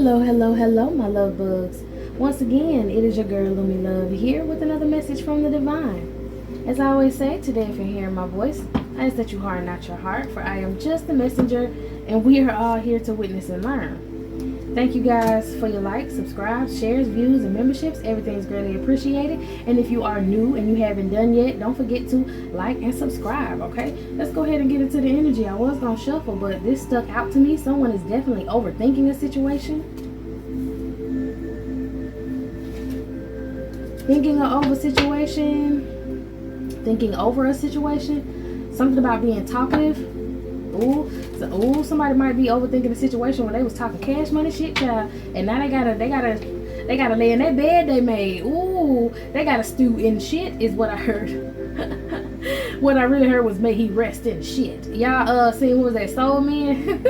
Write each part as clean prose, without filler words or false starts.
Hello, hello, hello, my love bugs. Once again, it is your girl Lumi Love here with another message from the divine. As I always say, today if you're hearing my voice, I ask that you harden not your heart, for I am just a messenger, and we are all here to witness and learn. Thank you guys for your likes, subscribes, shares, views, and memberships. Everything's greatly appreciated. And if you are new and you haven't done yet, don't forget to like and subscribe, okay? Let's go ahead and get into the energy. I was going to shuffle, but this stuck out to me. Someone is definitely overthinking a situation. Thinking over a situation. Thinking over a situation. Something about being talkative. Ooh, somebody might be overthinking the situation when they was talking cash money shit, child, and now they gotta lay in that bed they made. Ooh, they gotta stew in shit is what I heard. What I really heard was may he rest in shit. Y'all seen, what was that, Soul Man?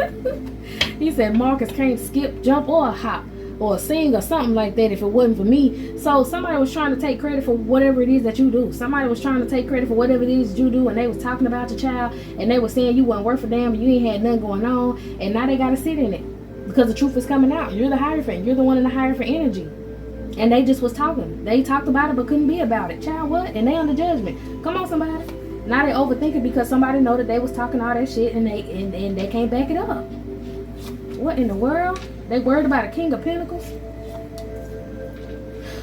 He said Marcus can't skip, jump, or hop or sing or something like that if it wasn't for me. So somebody was trying to take credit for whatever it is that you do. Somebody was trying to take credit for whatever it is you do, and they was talking about your child, and they was saying you wasn't worth a damn, you ain't had nothing going on, and now they gotta sit in it because the truth is coming out. You're the Hierophant. You're the one in the Hierophant energy, and they just was talking. They talked about it but couldn't be about it. Child, what? And they under judgment. Come on, somebody. Now they overthinking because somebody know that they was talking all that shit, and they can't back it up. What in the world? They worried about a King of Pentacles?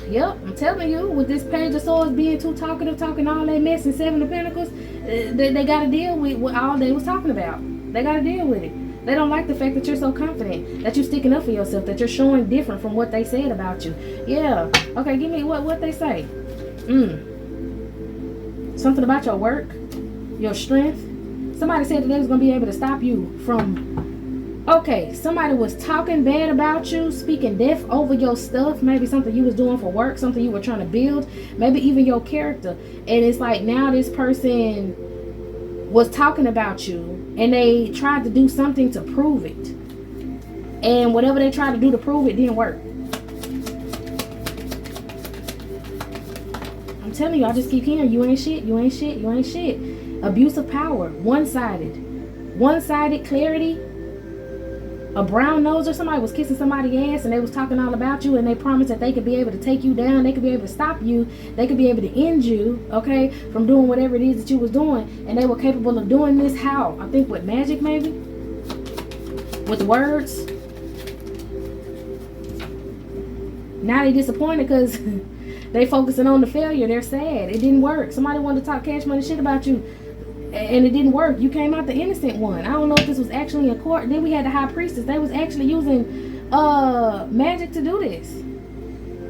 Yep, I'm telling you, with this Page of Swords being too talkative, talking all that mess, and Seven of Pentacles, they got to deal with what all they was talking about. They got to deal with it. They don't like the fact that you're so confident, that you're sticking up for yourself, that you're showing different from what they said about you. Yeah. Okay, give me what they say. Something about your work, your strength. Somebody said that they was going to be able to stop you from... Okay, somebody was talking bad about you, speaking death over your stuff, maybe something you was doing for work, something you were trying to build, maybe even your character. And it's like now this person was talking about you, and they tried to do something to prove it. And whatever they tried to do to prove it didn't work. I'm telling you, I just keep hearing, you ain't shit, you ain't shit, you ain't shit. Abuse of power, one-sided clarity. A brown nose, or somebody was kissing somebody's ass and they was talking all about you, and they promised that they could be able to take you down, they could be able to stop you, they could be able to end you, okay, from doing whatever it is that you was doing, and they were capable of doing this how? I think with magic, maybe? With words? Now they disappointed because they focusing on the failure. They're sad. It didn't work. Somebody wanted to talk cash money shit about you, and it didn't work. You came out the innocent one. I don't know if this was actually in court. Then we had the High Priestess. They was actually using magic to do this.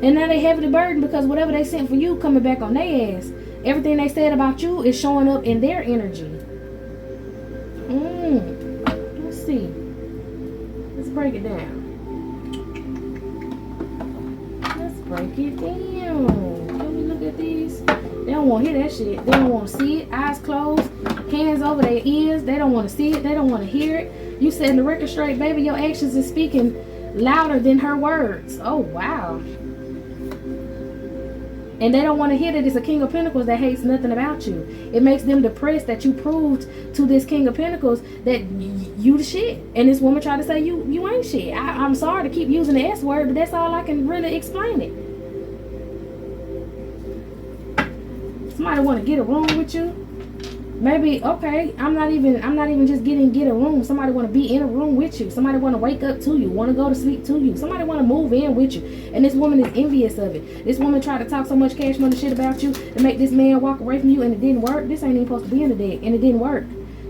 And now they heavily burdened because whatever they sent for you coming back on their ass. Everything they said about you is showing up in their energy. Let's see. Let's break it down. Let's break it down. Can we look at these? They don't want to hear that shit. They don't want to see it. Eyes closed. Hands over their ears. They don't want to see it. They don't want to hear it. You setting the record straight, baby. Your actions is speaking louder than her words. Oh, wow. And they don't want to hear that it's a King of Pentacles that hates nothing about you. It makes them depressed that you proved to this King of Pentacles that you the shit. And this woman tried to say you ain't shit. I'm sorry to keep using the S word, but that's all I can really explain it. Somebody want to get a room with you? Maybe, okay, I'm not even just get a room. Somebody want to be in a room with you. Somebody want to wake up to you, want to go to sleep to you. Somebody want to move in with you. And this woman is envious of it. This woman tried to talk so much cash money shit about you to make this man walk away from you, and it didn't work. This ain't even supposed to be in the deck, and it didn't work.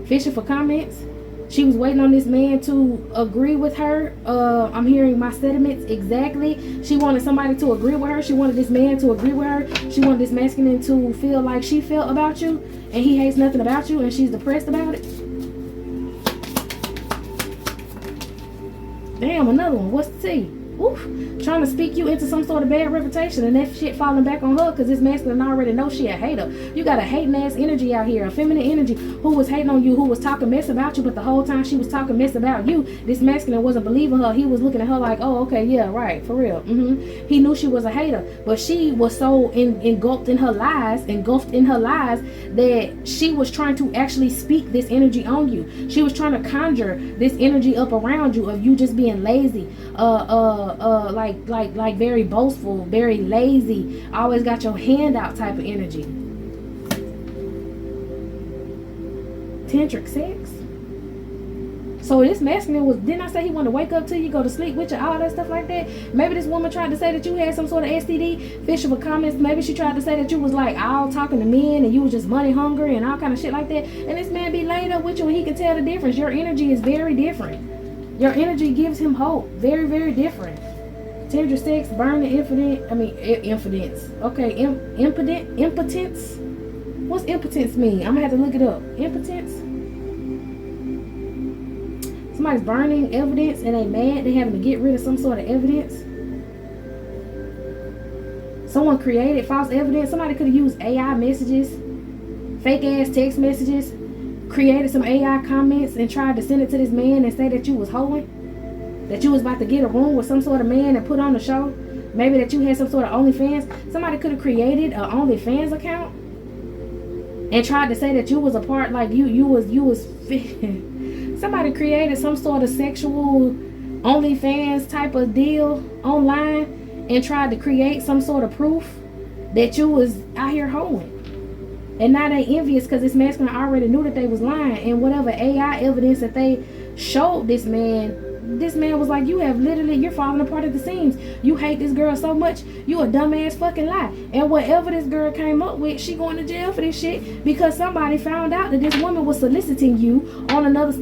Fishing for comments. She was waiting on this man to agree with her. I'm hearing my sentiments exactly. She wanted somebody to agree with her. She wanted this man to agree with her. She wanted this masculine to feel like she felt about you, and he hates nothing about you, and she's depressed about it. Damn, another one. What's the tea? Oof. Trying to speak you into some sort of bad reputation, and that shit falling back on her because this masculine already knows she a hater. You got a hating ass energy out here, a feminine energy who was hating on you, who was talking mess about you, but the whole time she was talking mess about you, this masculine wasn't believing her. He was looking at her like, oh, okay, yeah, right, for real. He knew she was a hater, but she was so engulfed in her lies that she was trying to actually speak this energy on you. She was trying to conjure this energy up around you of you just being lazy, like very boastful, very lazy, always got your hand out type of energy. Tantric sex. So this masculine was, didn't I say he wanted to wake up to you, go to sleep with you, all that stuff like that? Maybe this woman tried to say that you had some sort of STD, fish for comments. Maybe she tried to say that you was like all talking to men and you was just money hungry and all kind of shit like that. And this man be laid up with you and he can tell the difference. Your energy is very different. Your energy gives him hope. Very, very different. Tender sex, burning, impotence. Okay, impotence. What's impotence mean? I'm gonna have to look it up. Impotence. Somebody's burning evidence and they mad. They having to get rid of some sort of evidence. Someone created false evidence. Somebody could have used AI messages, fake ass text messages, created some AI comments and tried to send it to this man and say that you was hoeing, that you was about to get a room with some sort of man and put on the show. Maybe that you had some sort of OnlyFans. Somebody could have created an OnlyFans account and tried to say that you was a part, like you was somebody created some sort of sexual OnlyFans type of deal online and tried to create some sort of proof that you was out here hoeing. And now they envious because this masculine already knew that they was lying. And whatever AI evidence that they showed this man was like, you have literally, you're falling apart at the seams. You hate this girl so much, you a dumbass fucking lie. And whatever this girl came up with, she going to jail for this shit because somebody found out that this woman was soliciting you on another.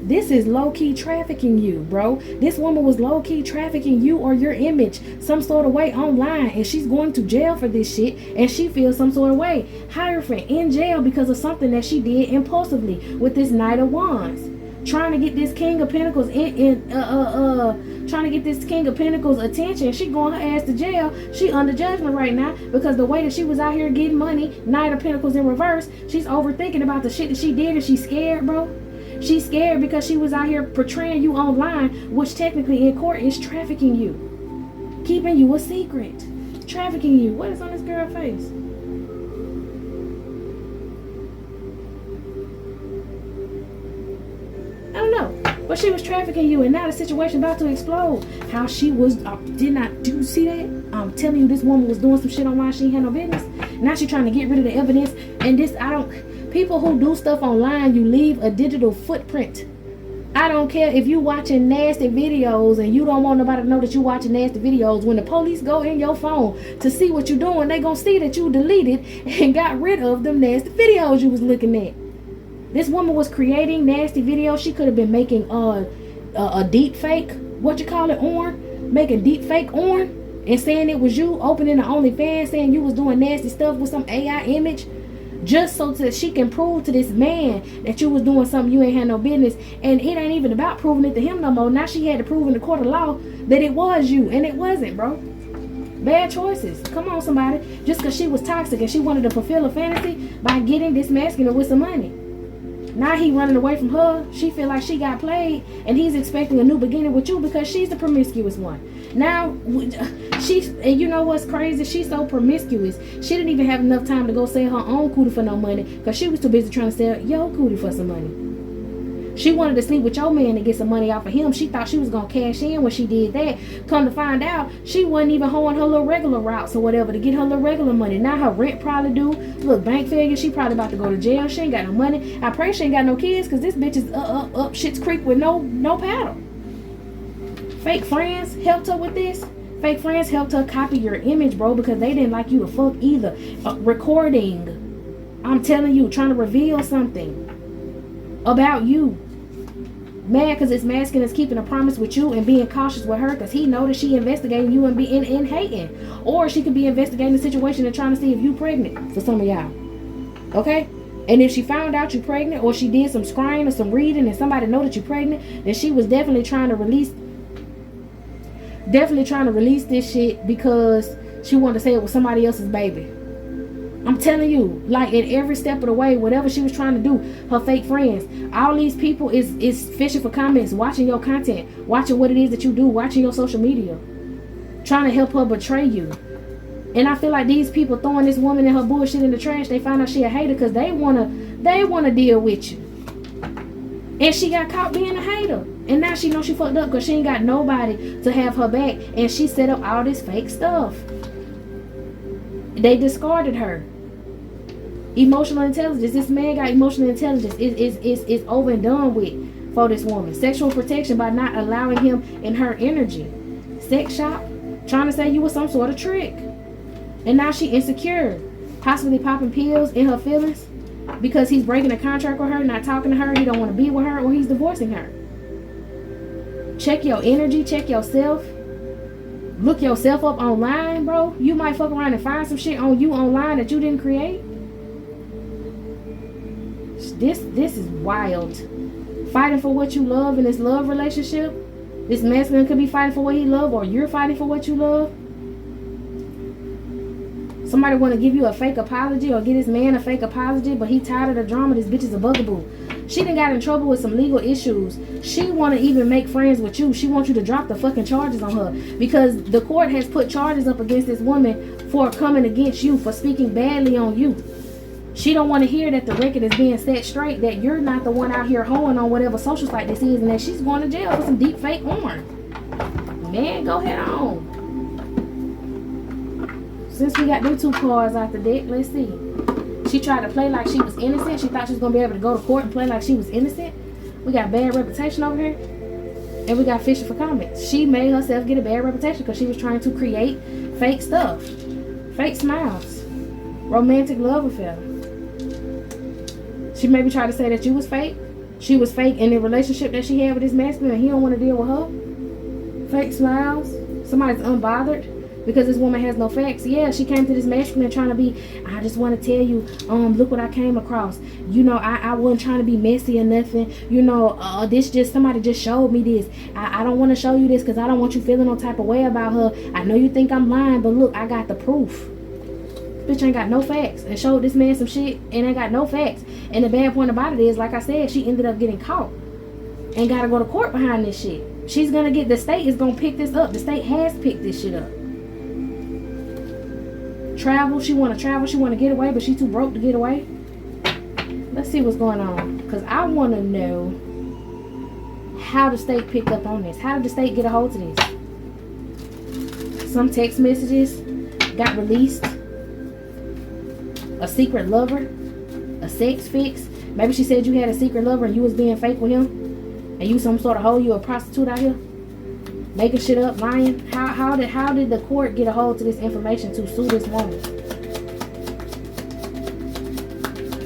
This is low-key trafficking you, bro. This woman was low-key trafficking you or your image some sort of way online, and she's going to jail for this shit, and she feels some sort of way. Hierophant in jail because of something that she did impulsively with this Knight of Wands. Trying to get this King of Pentacles trying to get this King of Pentacles attention. She going her ass to jail. She under judgment right now because the way that she was out here getting money, Knight of Pentacles in reverse, she's overthinking about the shit that she did and she's scared, bro. She's scared because she was out here portraying you online, which technically in court is trafficking you. Keeping you a secret. Trafficking you. What is on this girl's face? I don't know. But she was trafficking you and now the situation about to explode. How she was, do you see that? I'm telling you, this woman was doing some shit online she ain't had no business. Now she's trying to get rid of the evidence. And this, people who do stuff online, you leave a digital footprint. I don't care if you watching nasty videos and you don't want nobody to know that you watching nasty videos. When the police go in your phone to see what you're doing, they gonna see that you deleted and got rid of them nasty videos you was looking at. This woman was creating nasty videos. She could have been making a deep fake, making deep fake on and saying it was you, opening the OnlyFans, saying you was doing nasty stuff with some AI image, just so that she can prove to this man that you was doing something you ain't had no business. And it ain't even about proving it to him no more. Now she had to prove in the court of law that it was you, and it wasn't, bro. Bad choices. Come on, somebody. Just because she was toxic and she wanted to fulfill a fantasy by getting this masculine with some money. Now he running away from her. She feel like she got played, and he's expecting a new beginning with you because she's the promiscuous one. Now, and you know what's crazy? She's so promiscuous. She didn't even have enough time to go sell her own cootie for no money because she was too busy trying to sell your cootie for some money. She wanted to sleep with your man and get some money off of him. She thought she was going to cash in when she did that. Come to find out, she wasn't even hoeing her little regular routes or whatever to get her little regular money. Now her rent probably due. Look, bank failure. She probably about to go to jail. She ain't got no money. I pray she ain't got no kids because this bitch is up shit's creek with no paddle. Fake friends helped her with this. Fake friends helped her copy your image, bro, because they didn't like you to fuck either. Recording. I'm telling you, trying to reveal something about you. Mad because this masculine is keeping a promise with you and being cautious with her because he know that she investigating you and being in hating. Or she could be investigating the situation and trying to see if you pregnant for some of y'all. Okay? And if she found out you pregnant or she did some scrying or some reading and somebody know that you pregnant, then she was definitely trying to release this shit because she wanted to say it was somebody else's baby. I'm telling you, like in every step of the way, whatever she was trying to do, her fake friends, all these people is fishing for comments, watching your content, watching what it is that you do, watching your social media, trying to help her betray you. And I feel like these people throwing this woman and her bullshit in the trash, they find out she a hater because they wanna deal with you. And she got caught being a hater. And now she knows she fucked up because she ain't got nobody to have her back. And she set up all this fake stuff. They discarded her. Emotional intelligence. This man got emotional intelligence. It's over and done with for this woman. Sexual protection by not allowing him in her energy. Sex shop. Trying to say you were some sort of trick. And now she insecure. Possibly popping pills in her feelings. Because he's breaking a contract with her, not talking to her. He don't want to be with her, or he's divorcing her. Check your energy. Check yourself. Look yourself up online, bro. You might fuck around and find some shit on you online that you didn't create. This is wild. Fighting for what you love in this love relationship. This masculine could be fighting for what he love, or you're fighting for what you love. Somebody want to give you a fake apology or get his man a fake apology, but he tired of the drama. This bitch is a bugaboo. She done got in trouble with some legal issues. She want to even make friends with you. She wants you to drop the fucking charges on her because the court has put charges up against this woman for coming against you, for speaking badly on you. She don't want to hear that the record is being set straight, that you're not the one out here hoeing on whatever social site this is, and that she's going to jail for some deep fake porn. Man, go ahead on. Since we got them two cards out the deck, let's see. She tried to play like she was innocent. She thought she was going to be able to go to court and play like she was innocent. We got bad reputation over here. And we got fishing for comments. She made herself get a bad reputation because she was trying to create fake stuff. Fake smiles. Romantic love affair. She maybe tried to say that you was fake. She was fake in the relationship that she had with this masculine and he don't want to deal with her. Fake smiles. Somebody's unbothered because this woman has no facts. Yeah, she came to this masculine trying to be, I just want to tell you, look what I came across. You know, I wasn't trying to be messy or nothing. You know, somebody just showed me this. I don't want to show you this because I don't want you feeling no type of way about her. I know you think I'm lying, but look, I got the proof. Bitch ain't got no facts and showed this man some shit and ain't got no facts. And the bad point about it is, like I said, she ended up getting caught and gotta go to court behind this shit. She's gonna get, the state is gonna pick this up. The state has picked this shit up. Travel, she wanna travel, she wanna get away, but she too broke to get away. Let's see what's going on, because I wanna know how the state picked up on this. How did the state get a hold of this? Some text messages got released. A secret lover, a sex fix. Maybe she said you had a secret lover and you was being fake with him, and you some sort of hoe, you a prostitute out here, making shit up, lying. How did the court get a hold to this information to sue this woman?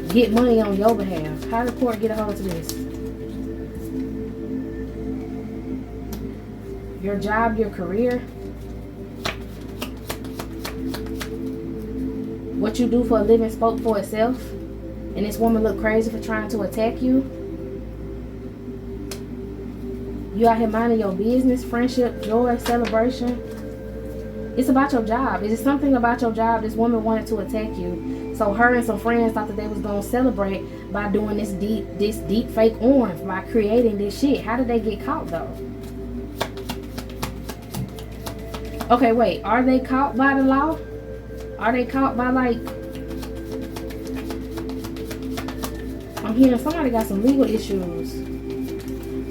Get money on your behalf. How did the court get a hold to this? Your job, your career. What you do for a living spoke for itself. And this woman looked crazy for trying to attack you. You out here minding your business, friendship, joy, celebration. It's about your job. Is it something about your job this woman wanted to attack you? So her and some friends thought that they was going to celebrate by doing this deep fake orange, by creating this shit. How did they get caught though? Okay, wait. Are they caught by the law? Are they caught by, like, I'm hearing somebody got some legal issues.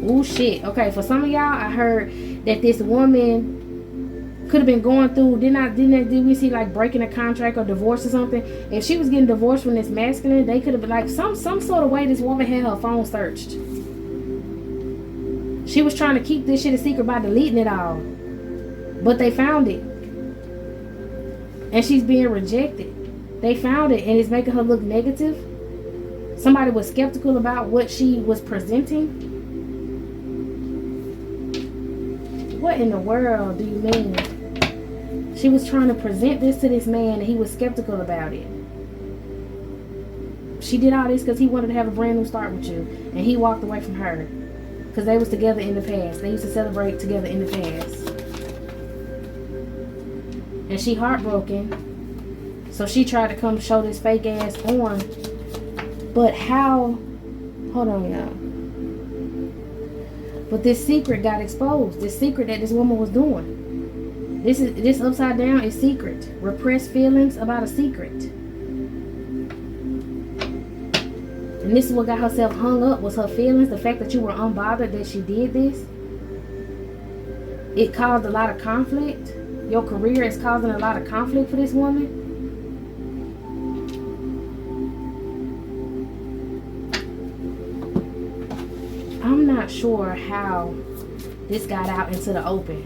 Ooh, shit. Okay, for some of y'all, I heard that this woman could have been going through, did we see, like, breaking a contract or divorce or something? If she was getting divorced from this masculine, they could have been, like, some sort of way this woman had her phone searched. She was trying to keep this shit a secret by deleting it all. But they found it. And she's being rejected. They found it and it's making her look negative. Somebody was skeptical about what she was presenting. What in the world do you mean? She was trying to present this to this man and he was skeptical about it. She did all this because he wanted to have a brand new start with you. And he walked away from her. Because they was together in the past. They used to celebrate together in the past. And she heartbroken. So she tried to come show this fake ass porn. But how? Hold on, y'all. But this secret got exposed. This secret that this woman was doing. This upside down is secret. Repressed feelings about a secret. And And this is what got herself hung up, was her feelings. The fact that you were unbothered that she did this. It caused a lot of conflict. Your career is causing a lot of conflict for this woman. I'm not sure how this got out into the open.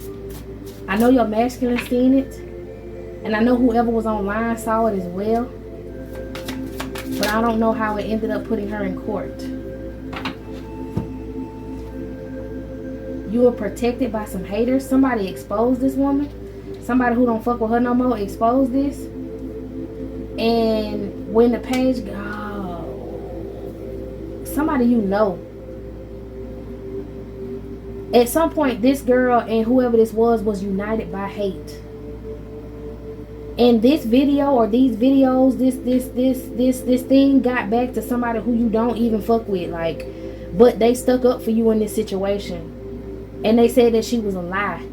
I know your masculine seen it. And I know whoever was online saw it as well. But I don't know how it ended up putting her in court. You were protected by some haters. Somebody exposed this woman. Somebody who don't fuck with her no more exposed this. And when the page, somebody you know. At some point, this girl and whoever this was united by hate. And this video or these videos, this thing got back to somebody who you don't even fuck with, like, but they stuck up for you in this situation. And they said that she was a lie.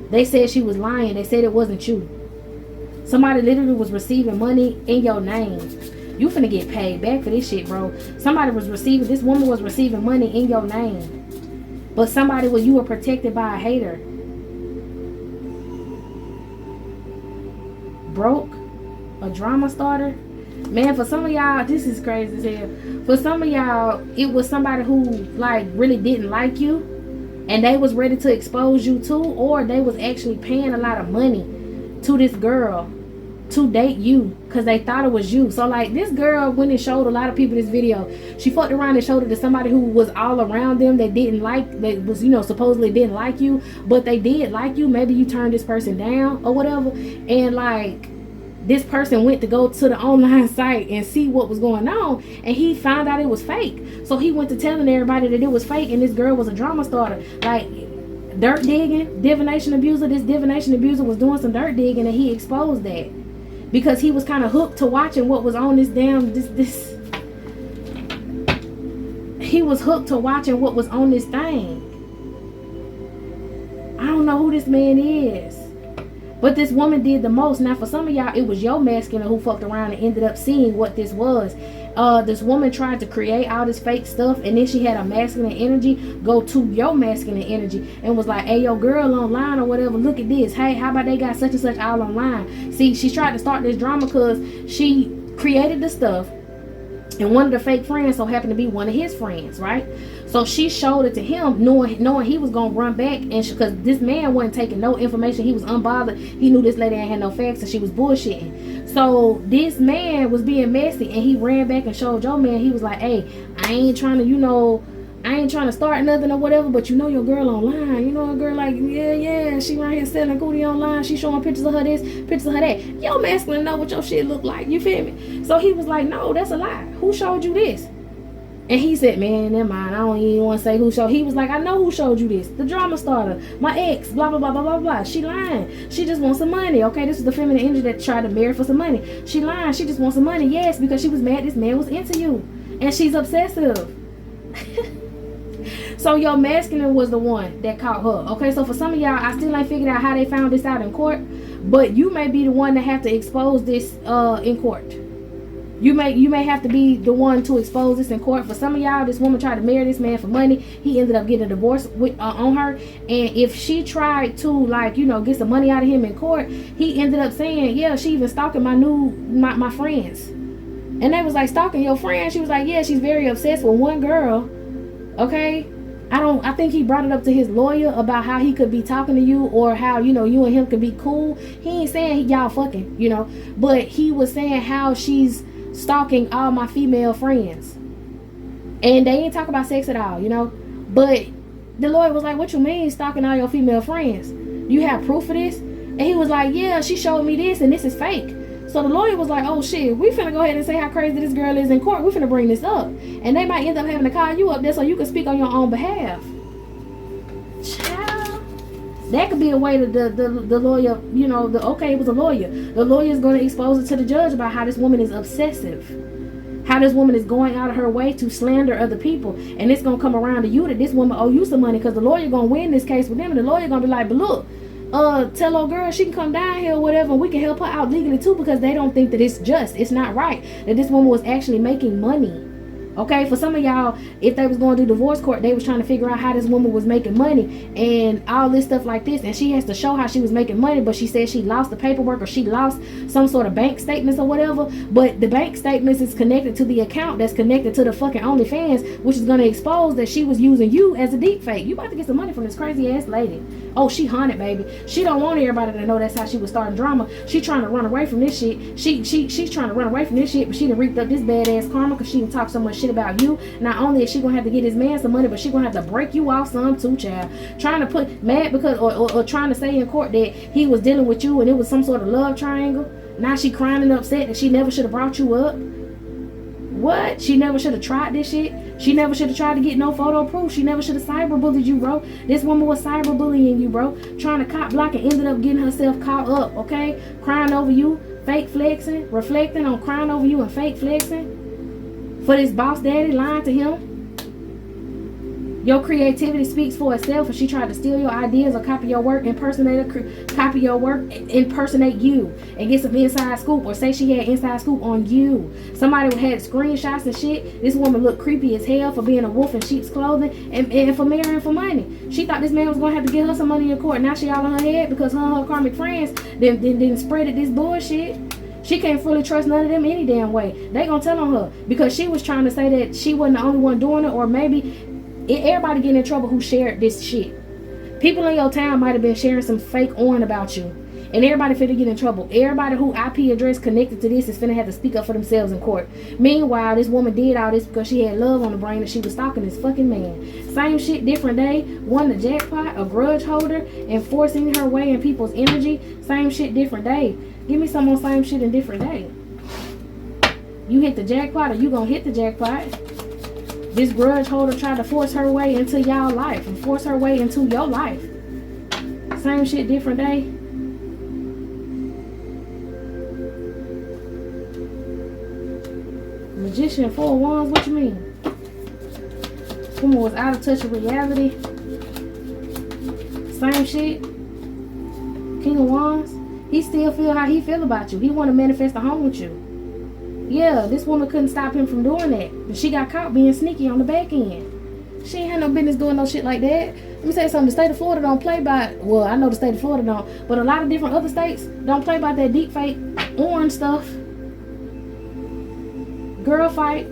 They said she was lying. They said it wasn't you. Somebody literally was receiving money in your name. You finna get paid back for this shit, bro. Somebody was receiving, this woman was receiving money in your name. But somebody, well, you were protected by a hater. Broke, a drama starter. Man, for some of y'all, this is crazy as hell. For some of y'all, it was somebody who like really didn't like you, and they was ready to expose you too, or they was actually paying a lot of money to this girl to date you because they thought it was you. So like, this girl went and showed a lot of people this video. She fucked around and showed it to somebody who was all around them that didn't like, that was, you know, supposedly didn't like you, but they did like you. Maybe you turned this person down or whatever, and like, this person went to go to the online site and see what was going on, and he found out it was fake. So he went to telling everybody that it was fake, and this girl was a drama starter. Like, dirt digging, divination abuser. This divination abuser was doing some dirt digging, and he exposed that because he was kind of hooked to watching what was on this he was hooked to watching what was on this thing. I don't know who this man is, but this woman did the most. Now, for some of y'all, it was your masculine who fucked around and ended up seeing what this was. This woman tried to create all this fake stuff, and then she had a masculine energy go to your masculine energy and was like, hey, yo, girl online or whatever, look at this. Hey, how about they got such and such all online? See, she tried to start this drama because she created the stuff, and one of the fake friends so happened to be one of his friends, right? So she showed it to him, knowing he was gonna run back, and because this man wasn't taking no information, he was unbothered. He knew this lady ain't had no facts, and she was bullshitting. So this man was being messy, and he ran back and showed your man. He was like, "Hey, I ain't trying to, I ain't trying to start nothing or whatever, but you know your girl online. You know a girl like, yeah, she right here selling cootie online. She showing pictures of her this, pictures of her that. Your masculine know what your shit look like. You feel me?" So he was like, "No, that's a lie. Who showed you this?" And he said, "Man, never mind. I don't even want to say who showed." He was like, "I know who showed you this. The drama starter. My ex, blah, blah, blah, blah, blah, blah. She lying. She just wants some money." Okay, this is the feminine energy that tried to marry for some money. She lying. She just wants some money. Yes, because she was mad this man was into you. And she's obsessive. So your masculine was the one that caught her. Okay, so for some of y'all, I still ain't figured out how they found this out in court. But you may be the one that have to expose this in court. You may have to be the one to expose this in court. For some of y'all, this woman tried to marry this man for money. He ended up getting a divorce on her. And if she tried to, like, get some money out of him in court, he ended up saying, "Yeah, she even stalking my friends." And they was like, "Stalking your friend?" She was like, "Yeah, she's very obsessed with one girl." Okay, I think he brought it up to his lawyer about how he could be talking to you, or how you and him could be cool. He ain't saying y'all fucking, but he was saying how she's stalking all my female friends, and they ain't talk about sex at all, but the lawyer was like, "What you mean stalking all your female friends? You have proof of this?" And he was like, "Yeah, she showed me this, and this is fake." So the lawyer was like, "Oh shit, we finna go ahead and say how crazy this girl is in court. We finna bring this up, and they might end up having to call you up there so you can speak on your own behalf." Child, that could be a way that the lawyer, okay, it was a lawyer. The lawyer is going to expose it to the judge about how this woman is obsessive, how this woman is going out of her way to slander other people, and it's going to come around to you that this woman owe you some money, because the lawyer going to win this case with them, and the lawyer going to be like, "But look, tell old girl she can come down here or whatever, and we can help her out legally too," because they don't think that it's just, it's not right that this woman was actually making money Okay, for some of y'all, if they was going to divorce court, they was trying to figure out how this woman was making money and all this stuff like this, and she has to show how she was making money, but she said she lost the paperwork or she lost some sort of bank statements or whatever, but the bank statements is connected to the account that's connected to the fucking OnlyFans, which is going to expose that she was using you as a deep fake. You about to get some money from this crazy ass lady. Oh, she haunted, baby. She don't want everybody to know that's how she was starting drama. She trying to run away from this shit. She's trying to run away from this shit, but she done reaped up this badass karma because she done talked so much shit about you. Not only is she gonna have to get this man some money, but she gonna have to break you off some too, child. Trying to put mad because or trying to say in court that he was dealing with you and it was some sort of love triangle. Now she crying and upset that she never should have brought you up. What? She never should have tried this shit. She never should have tried to get no photo proof. She never should have cyberbullied you, bro. This woman was cyberbullying you, bro. Trying to cop block and ended up getting herself caught up, okay? Crying over you, fake flexing, reflecting on crying over you and fake flexing. For this boss daddy lying to him. Your creativity speaks for itself. If she tried to steal your ideas or copy your work, impersonate you and get some inside scoop, or say she had inside scoop on you. Somebody had screenshots and shit. This woman looked creepy as hell for being a wolf in sheep's clothing and for marrying for money. She thought this man was gonna have to give her some money in court. Now she all on her head because her and her karmic friends then spreaded this bullshit. She can't fully trust none of them any damn way. They gonna tell on her because she was trying to say that she wasn't the only one doing it, or maybe everybody getting in trouble who shared this shit. People in your town might have been sharing some fake on about you, and everybody finna get in trouble. Everybody who IP address connected to this is finna have to speak up for themselves in court. Meanwhile, this woman did all this because she had love on the brain and she was stalking this fucking man. Same shit, different day. Won the jackpot, a grudge holder, enforcing her way in people's energy. Same shit, different day. Give me some more same shit and different day. You hit the jackpot or you gonna hit the jackpot. This grudge holder tried to force her way into y'all life and force her way into your life. Same shit, different day. Magician, 4 of Wands, what you mean? Woman was out of touch with reality. Same shit. King of Wands. He still feel how he feel about you. He want to manifest a home with you. Yeah, this woman couldn't stop him from doing that. But she got caught being sneaky on the back end. She ain't had no business doing no shit like that. Let me say something. The state of Florida don't play by, well, I know the state of Florida don't, but a lot of different other states don't play by that deep fake orange stuff. Girl fight.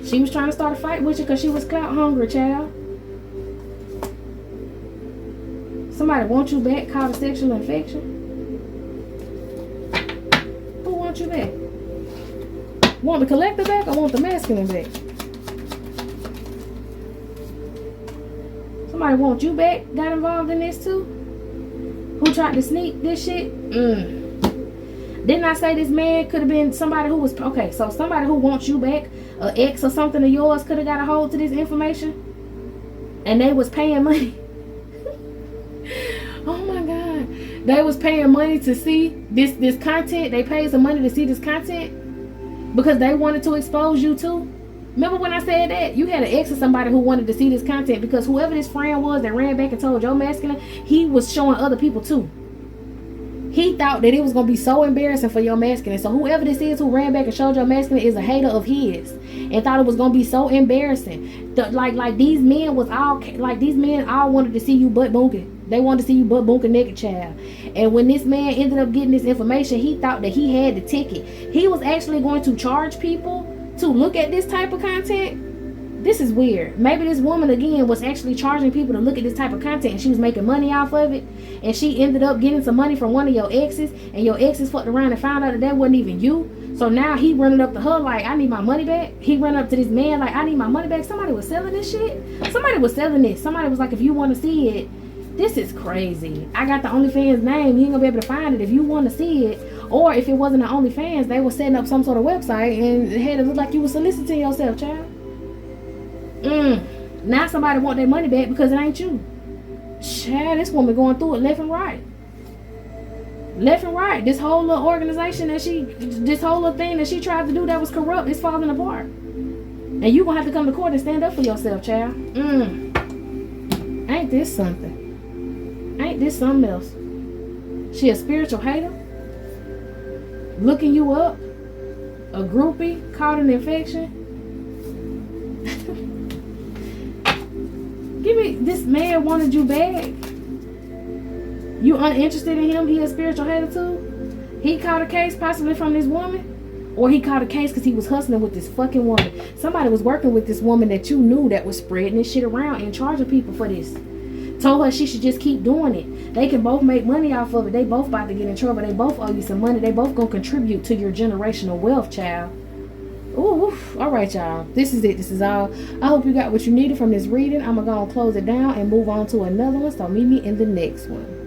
She was trying to start a fight with you because she was clout hungry, child. Somebody want you back, caught a sexual infection. Who wants you back? Want the collector back or want the masculine back? Somebody want you back, got involved in this too? Who tried to sneak this shit? Didn't I say this man could have been somebody who was, okay, so somebody who wants you back, an ex or something of yours could have got a hold to this information and they was paying money. Oh my God. They was paying money to see this content. They paid some money to see this content because they wanted to expose you too. Remember when I said that? You had an ex or somebody who wanted to see this content because whoever this friend was that ran back and told your masculine, he was showing other people too. He thought that it was going to be so embarrassing for your masculine. So whoever this is who ran back and showed your masculine is a hater of his and thought it was going to be so embarrassing. Like these men was all, like these men all wanted to see you butt bunking. They wanted to see you butt bunking naked, child. And when this man ended up getting this information, he thought that he had the ticket. He was actually going to charge people to look at this type of content. This is weird. Maybe this woman again was actually charging people to look at this type of content and she was making money off of it, and she ended up getting some money from one of your exes, and your exes fucked around and found out that wasn't even you. So now he running up to her like, I need my money back. He run up to this man like, I need my money back. Somebody was selling this shit. Somebody was selling this. Somebody was like, if you want to see it, this is crazy. I got the OnlyFans name. You ain't gonna be able to find it if you want to see it. Or if it wasn't the OnlyFans, they were setting up some sort of website and it had to look like you were soliciting yourself, child. Now somebody want their money back because it ain't you. Child, this woman going through it left and right. Left and right. This whole little organization that this whole little thing that she tried to do that was corrupt is falling apart. And you gonna have to come to court and stand up for yourself, child. Ain't this something? Ain't this something else? She a spiritual hater? Looking you up? A groupie? Caught an infection? this man wanted you back. You uninterested in him. He has spiritual attitude. He caught a case possibly from this woman, or he caught a case because he was hustling with this fucking woman. Somebody was working with this woman that you knew that was spreading this shit around and charging people for this. Told her she should just keep doing it. They can both make money off of it. They both about to get in trouble. They both owe you some money. They both gonna contribute to your generational wealth, child. Ooh, all right, y'all. This is it. This is all. I hope you got what you needed from this reading. I'm gonna go and close it down and move on to another one. So meet me in the next one.